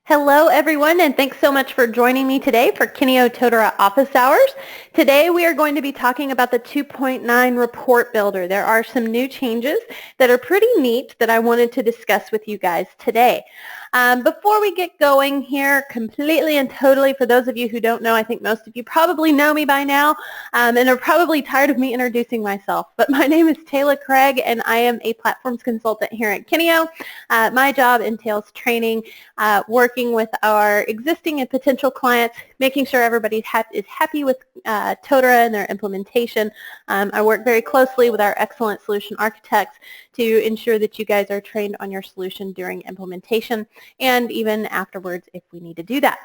Hello everyone, and thanks so much for joining me today for Kineo Totara office hours. Today we are going to be talking about the 2.9 report builder. There are some new changes that are pretty neat that I wanted to discuss with you guys today. Before we get going here, completely and totally, for those of you who don't know, I think most of you probably know me by now and are probably tired of me introducing myself, but my name is Taylor Craig and I am a platforms consultant here at Kineo. My job entails training, working with our existing and potential clients, making sure everybody is happy with Totara and their implementation. I work very closely with our excellent solution architects to ensure that you guys are trained on your solution during implementation and even afterwards if we need to do that.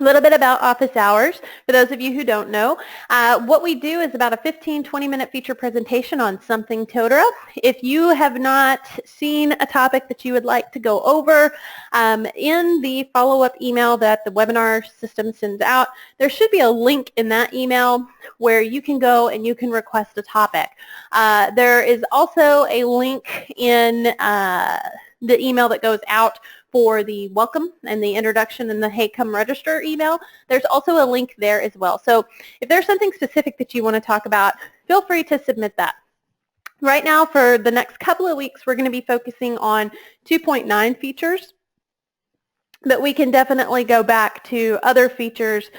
A little bit about office hours. For those of you who don't know, what we do is about a 15-20 minute feature presentation on something Totara. If you have not seen a topic that you would like to go over, in the follow-up email that the webinar system sends out, there should be a link in that email where you can go and you can request a topic. There is also a link in the email that goes out for the welcome and the introduction and the hey come register email. There's also a link there as well. So if there's something specific that you want to talk about, feel free to submit that. Right now for the next couple of weeks we're going to be focusing on 2.9 features, but we can definitely go back to other features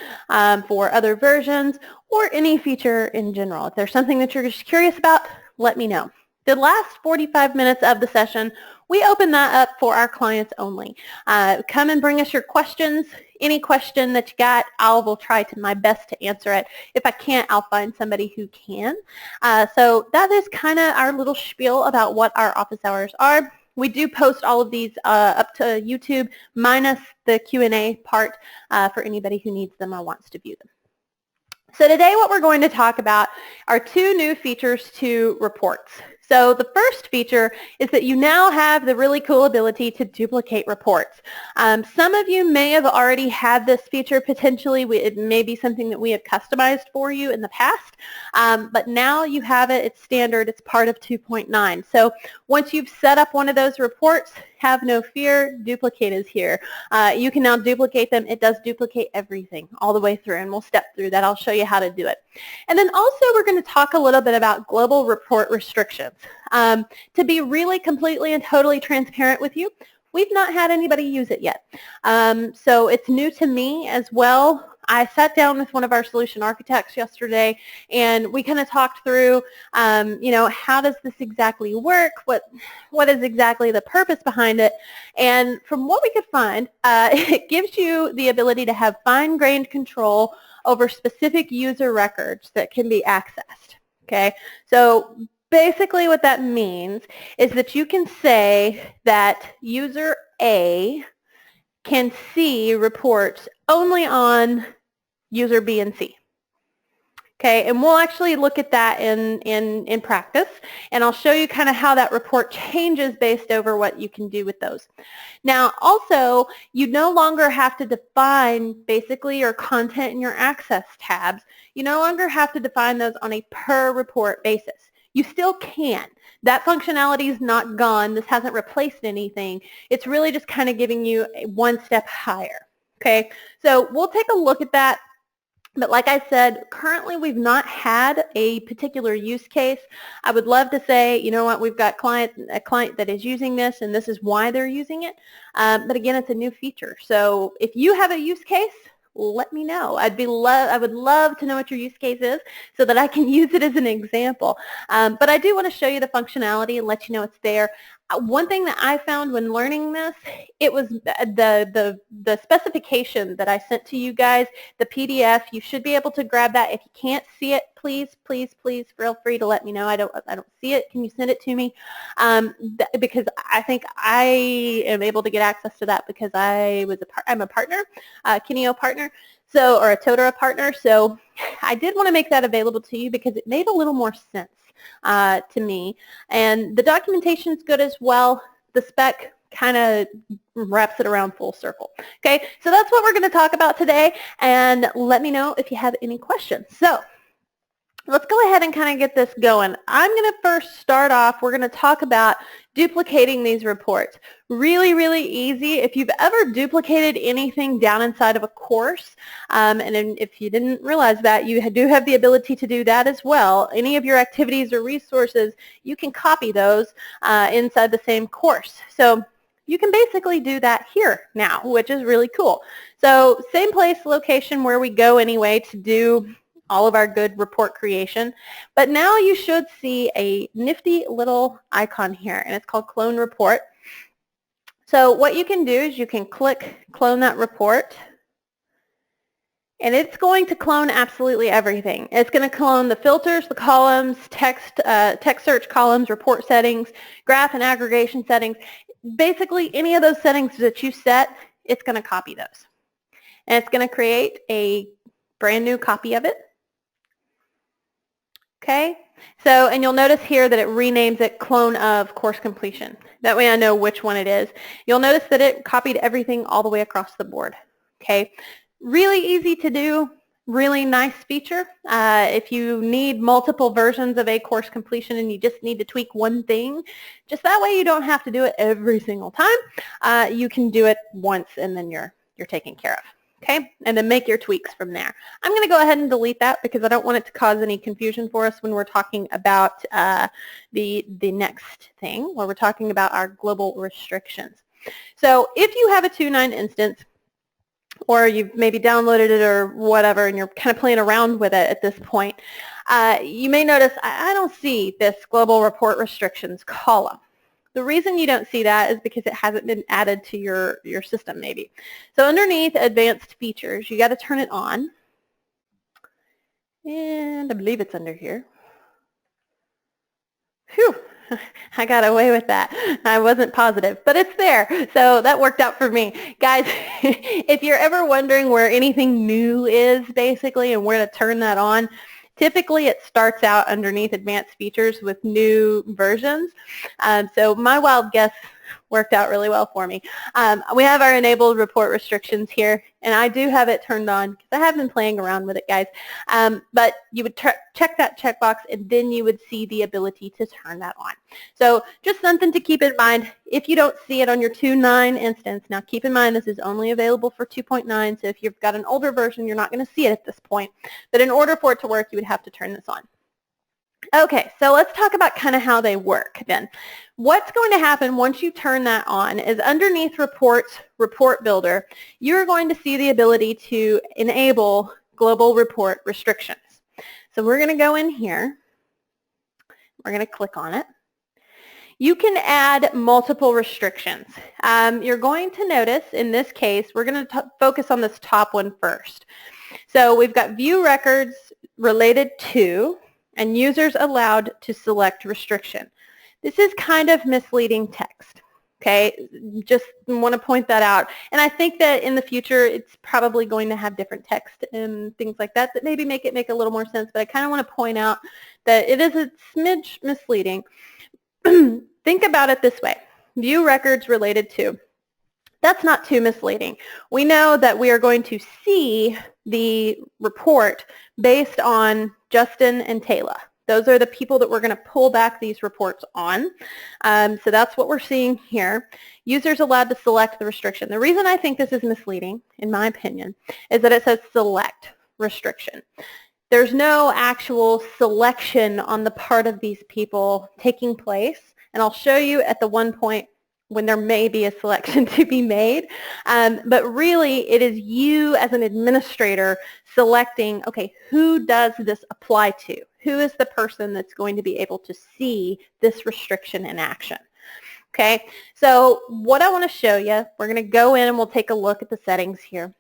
for other versions or any feature in general. If there's something that you're just curious about, let me know. The last 45 minutes of the session, we open that up for our clients only. Come and bring us your questions. Any question that you got, I will try my best to answer it. If I can't, I'll find somebody who can. So that is kind of our little spiel about what our office hours are. We do post all of these up to YouTube, minus the Q&A part for anybody who needs them or wants to view them. So today what we're going to talk about are two new features to reports. So the first feature is that you now have the really cool ability to duplicate reports. Some of you may have already had this feature potentially. It may be something that we have customized for you in the past, but now you have it. It's standard. It's part of 2.9. So once you've set up one of those reports, have no fear, duplicate is here. You can now duplicate them. It does duplicate everything all the way through, and we'll step through that. I'll show you how to do it. And then also we're going to talk a little bit about global report restrictions. To be really completely and totally transparent with you, we've not had anybody use it yet. So it's new to me as well. I sat down with one of our solution architects yesterday and we kind of talked through, you know, how does this exactly work? What is exactly the purpose behind it? And from what we could find, it gives you the ability to have fine-grained control over specific user records that can be accessed. Okay, so basically what that means is that you can say that user A can see reports only on user B and C. Okay, and we'll actually look at that in practice, and I'll show you kind of how that report changes based over what you can do with those. Now, also, you no longer have to define basically your content and your access tabs. You no longer have to define those on a per report basis. You still can. That functionality is not gone. This hasn't replaced anything. It's really just kind of giving you one step higher. Okay, so we'll take a look at that. But like I said, currently we've not had a particular use case. I would love to say, you know what, we've got a client that is using this and this is why they're using it. But again, it's a new feature. So if you have a use case, let me know. I would love to know what your use case is so that I can use it as an example. But I do want to show you the functionality and let you know it's there. One thing that I found when learning this, it was the specification that I sent to you guys, the PDF. You should be able to grab that. If you can't see it, please feel free to let me know. I don't see it. Can you send it to me? Because I think I am able to get access to that because I'm a partner, a Kineo partner, so, or a Totara partner. So I did want to make that available to you because it made a little more sense to me. And the documentation is good as well. The spec kind of wraps it around full circle. Okay, so that's what we're going to talk about today, and let me know if you have any questions. So let's go ahead and kind of get this going. I'm going to first start off, we're going to talk about duplicating these reports. Really, really easy. If you've ever duplicated anything down inside of a course, and if you didn't realize that, you do have the ability to do that as well. Any of your activities or resources, you can copy those inside the same course. So you can basically do that here now, which is really cool. So same place, location where we go anyway to do all of our good report creation. But now you should see a nifty little icon here, and it's called Clone Report. So what you can do is you can click Clone that report, and it's going to clone absolutely everything. It's going to clone the filters, the columns, text search columns, report settings, graph and aggregation settings. Basically, any of those settings that you set, it's going to copy those. And it's going to create a brand new copy of it. Okay, so, and you'll notice here that it renames it Clone of Course Completion. That way I know which one it is. You'll notice that it copied everything all the way across the board. Okay, really easy to do, really nice feature. If you need multiple versions of a course completion and you just need to tweak one thing, just that way you don't have to do it every single time. You can do it once and then you're taken care of. Okay, and then make your tweaks from there. I'm going to go ahead and delete that because I don't want it to cause any confusion for us when we're talking about the next thing, where we're talking about our global restrictions. So if you have a 2.9 instance, or you've maybe downloaded it or whatever, and you're kind of playing around with it at this point, you may notice I don't see this global report restrictions column. The reason you don't see that is because it hasn't been added to your system maybe. So underneath advanced features, you got to turn it on. And I believe it's under here. Phew, I got away with that. I wasn't positive, but it's there. So that worked out for me. Guys, if you're ever wondering where anything new is basically and where to turn that on, typically it starts out underneath advanced features with new versions. So my wild guess worked out really well for me. We have our enabled report restrictions here, and I do have it turned on because I have been playing around with it, guys. But you would check that checkbox, and then you would see the ability to turn that on. So just something to keep in mind if you don't see it on your 2.9 instance. Now keep in mind this is only available for 2.9, so if you've got an older version, you're not going to see it at this point. But in order for it to work, you would have to turn this on. Okay, so let's talk about kind of how they work then. What's going to happen once you turn that on is underneath Reports, Report Builder, you're going to see the ability to enable global report restrictions. So we're going to go in here. We're going to click on it. You can add multiple restrictions. You're going to notice in this case, we're going to focus on this top one first. So we've got view records related to and users allowed to select restriction. This is kind of misleading text, okay? Just want to point that out. And I think that in the future, it's probably going to have different text and things like that that maybe make it make a little more sense, but I kind of want to point out that it is a smidge misleading. Think about it this way. View records related to. That's not too misleading. We know that we are going to see the report based on Justin and Taylor. Those are the people that we're going to pull back these reports on. So that's what we're seeing here. Users allowed to select the restriction. The reason I think this is misleading, in my opinion, is that it says select restriction. There's no actual selection on the part of these people taking place. And I'll show you at the one point when there may be a selection to be made. But really, it is you as an administrator selecting, okay, who does this apply to? Who is the person that's going to be able to see this restriction in action? Okay, so what I want to show you, we're going to go in and we'll take a look at the settings here.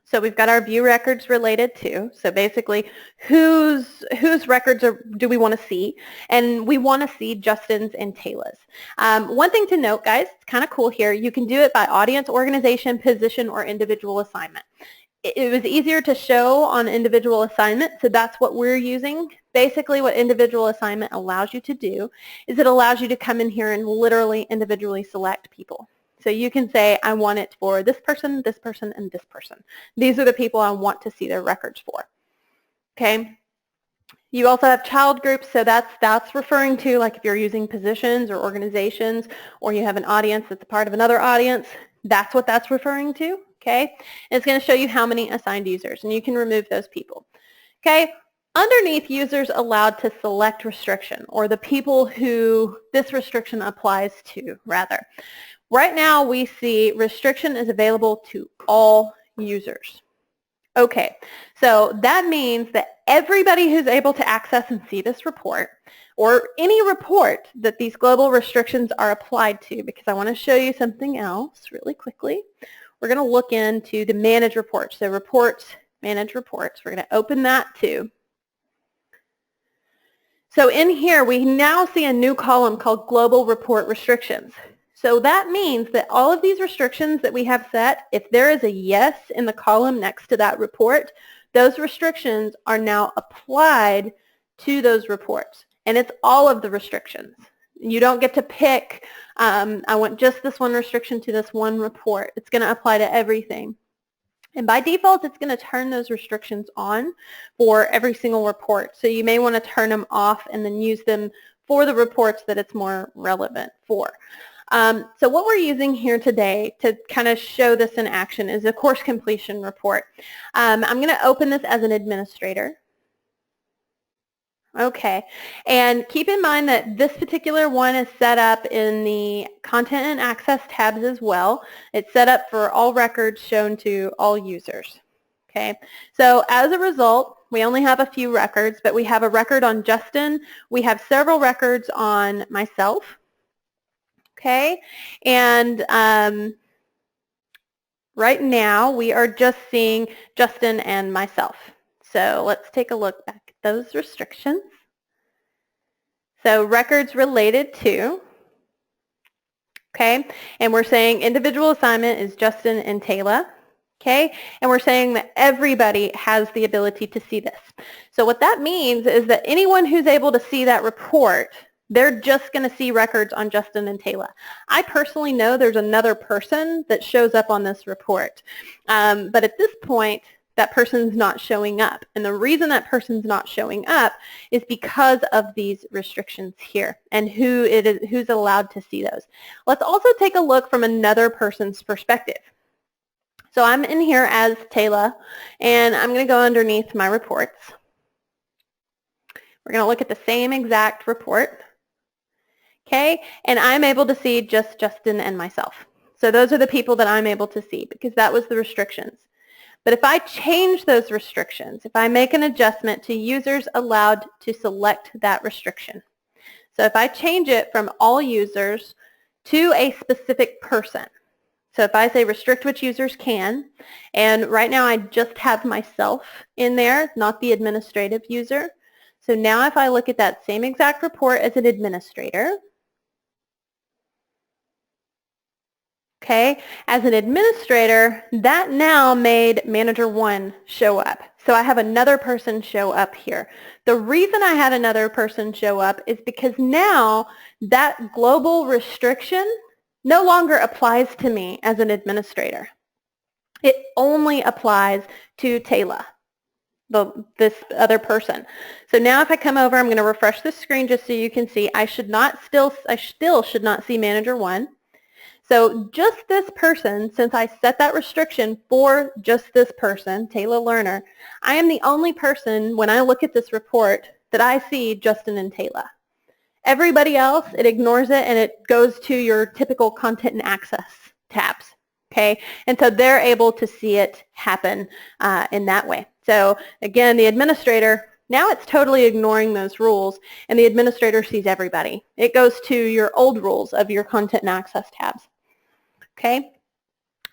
So we've got our view records related to. So basically, whose records do we want to see? And we want to see Justin's and Taylor's. One thing to note, guys, it's kind of cool here. You can do it by audience, organization, position, or individual assignment. It was easier to show on individual assignment, so that's what we're using. Basically, what individual assignment allows you to do is it allows you to come in here and literally individually select people. So you can say, I want it for this person, and this person. These are the people I want to see their records for. Okay? You also have child groups, so that's referring to, like, if you're using positions or organizations, or you have an audience that's a part of another audience, that's what that's referring to, okay? And it's going to show you how many assigned users, and you can remove those people, okay? Underneath users allowed to select restriction, or the people who this restriction applies to, rather. Right now we see restriction is available to all users. Okay, so that means that everybody who's able to access and see this report, or any report that these global restrictions are applied to, because I want to show you something else really quickly. We're going to look into the manage reports. So reports, manage reports. We're going to open that too. So in here we now see a new column called global report restrictions. So that means that all of these restrictions that we have set, if there is a yes in the column next to that report, those restrictions are now applied to those reports. And it's all of the restrictions. You don't get to pick, I want just this one restriction to this one report. It's going to apply to everything. And by default, it's going to turn those restrictions on for every single report. So you may want to turn them off and then use them for the reports that it's more relevant for. So what we're using here today to kind of show this in action is a course completion report. I'm going to open this as an administrator. Okay, and keep in mind that this particular one is set up in the content and access tabs as well. It's set up for all records shown to all users. Okay, so as a result, we only have a few records, but we have a record on Justin. We have several records on myself. Okay, and right now we are just seeing Justin and myself. So let's take a look back at those restrictions. So records related to, okay, and we're saying individual assignment is Justin and Taylor, okay, and we're saying that everybody has the ability to see this. So what that means is that anyone who's able to see that report, they're just going to see records on Justin and Taylor. I personally know there's another person that shows up on this report, but at this point, that person's not showing up. And the reason that person's not showing up is because of these restrictions here and who's allowed to see those. Let's also take a look from another person's perspective. So I'm in here as Taylor, and I'm going to go underneath my reports. We're going to look at the same exact report. Okay, and I'm able to see just Justin and myself. So those are the people that I'm able to see because that was the restrictions. But if I change those restrictions, if I make an adjustment to users allowed to select that restriction. So if I change it from all users to a specific person. So if I say restrict which users can, and right now I just have myself in there, not the administrative user. So now if I look at that same exact report as an administrator, okay, as an administrator, that now made manager 1 show up. So I have another person show up here. The reason I had another person show up is because now that global restriction no longer applies to me as an administrator. It only applies to Taylor, this other person. So now if I come over, I'm going to refresh the screen just so you can see I still should not see manager 1. So just this person, since I set that restriction for just this person, Taylor Lerner, I am the only person when I look at this report that I see Justin and Taylor. Everybody else, it ignores it and it goes to your typical content and access tabs. Okay, and so they're able to see it happen in that way. So again, the administrator, now it's totally ignoring those rules and the administrator sees everybody. It goes to your old rules of your content and access tabs. Okay,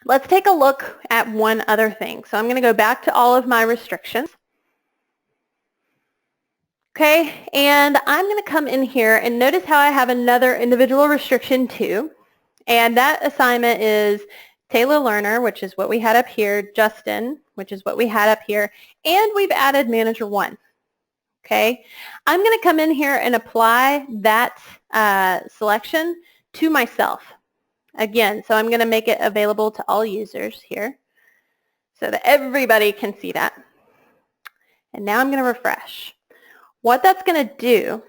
let's take a look at one other thing. So I'm going to go back to all of my restrictions. Okay, and I'm going to come in here and notice how I have another individual restriction too. And that assignment is Taylor Lerner, which is what we had up here, Justin, which is what we had up here, and we've added manager 1. Okay, I'm going to come in here and apply that selection to myself. Again, so I'm going to make it available to all users here so that everybody can see that. And now I'm going to refresh. what that's going to do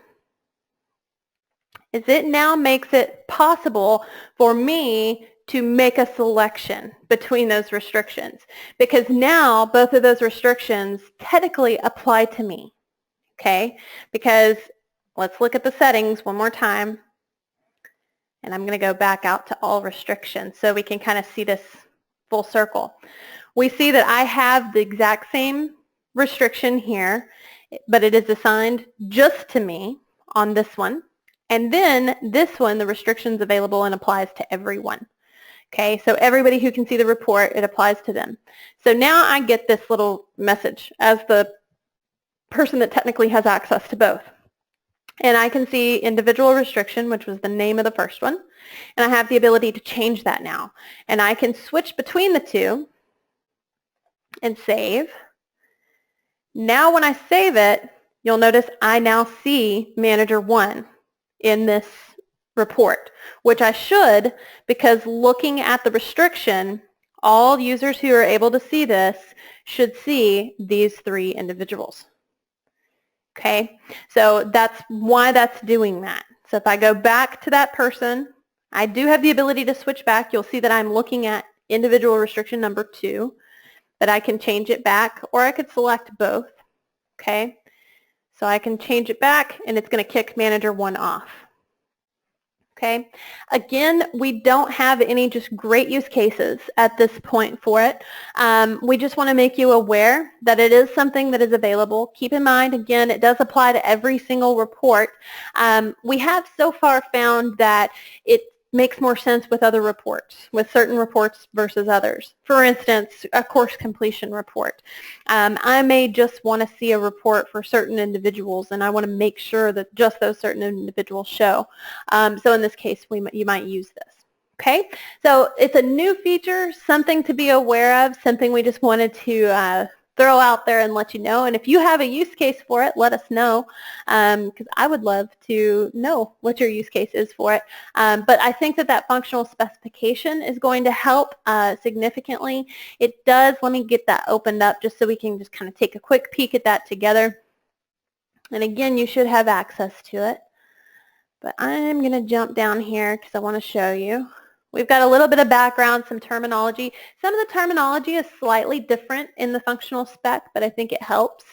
is it now makes it possible for me to make a selection between those restrictions, because now both of those restrictions technically apply to me, okay? Because let's look at the settings one more time, and I'm going to go back out to all restrictions so we can kind of see this full circle. We see that I have the exact same restriction here, but it is assigned just to me on this one. And then this one, the restriction's available and applies to everyone. Okay, so everybody who can see the report, it applies to them. So now I get this little message as the person that technically has access to both. And I can see individual restriction, which was the name of the first one, and I have the ability to change that now. And I can switch between the two and save. Now when I save it, you'll notice I now see Manager 1 in this report, which I should, because looking at the restriction, all users who are able to see this should see these 3 individuals. Okay, so that's why that's doing that. So if I go back to that person, I do have the ability to switch back. You'll see that I'm looking at individual restriction number 2, but I can change it back, or I could select both. Okay, so I can change it back, and it's going to kick Manager 1 off. Okay, again, we don't have any just great use cases at this point for it. We just want to make you aware that it is something that is available. Keep in mind, again, it does apply to every single report. We have so far found that it makes more sense with other reports, with certain reports versus others. For instance, a course completion report. I may just want to see a report for certain individuals, and I want to make sure that just those certain individuals show. So in this case, you might use this. Okay, so it's a new feature, something to be aware of, something we just wanted to throw out there and let you know. And if you have a use case for it, let us know, because I would love to know what your use case is for it. But I think that that functional specification is going to help significantly. It does. Let me get that opened up just so we can just kind of take a quick peek at that together. And again, you should have access to it. But I'm going to jump down here because I want to show you. We've got a little bit of background, some terminology. Some of the terminology is slightly different in the functional spec, but I think it helps.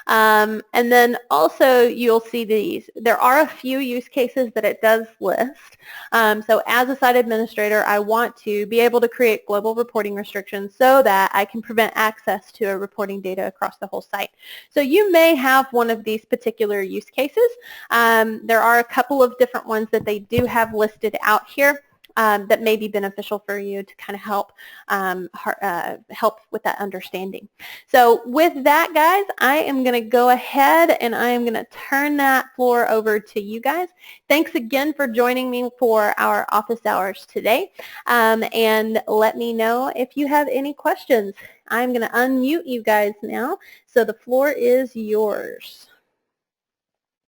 And then also you'll see these. There are a few use cases that it does list. So as a site administrator, I want to be able to create global reporting restrictions so that I can prevent access to a reporting data across the whole site. So you may have one of these particular use cases. There are a couple of different ones that they do have listed out here. That may be beneficial for you to kind of help help with that understanding. So with that, guys, I am going to go ahead and I am going to turn that floor over to you guys. Thanks again for joining me for our office hours today, and let me know if you have any questions. I'm going to unmute you guys now, so the floor is yours.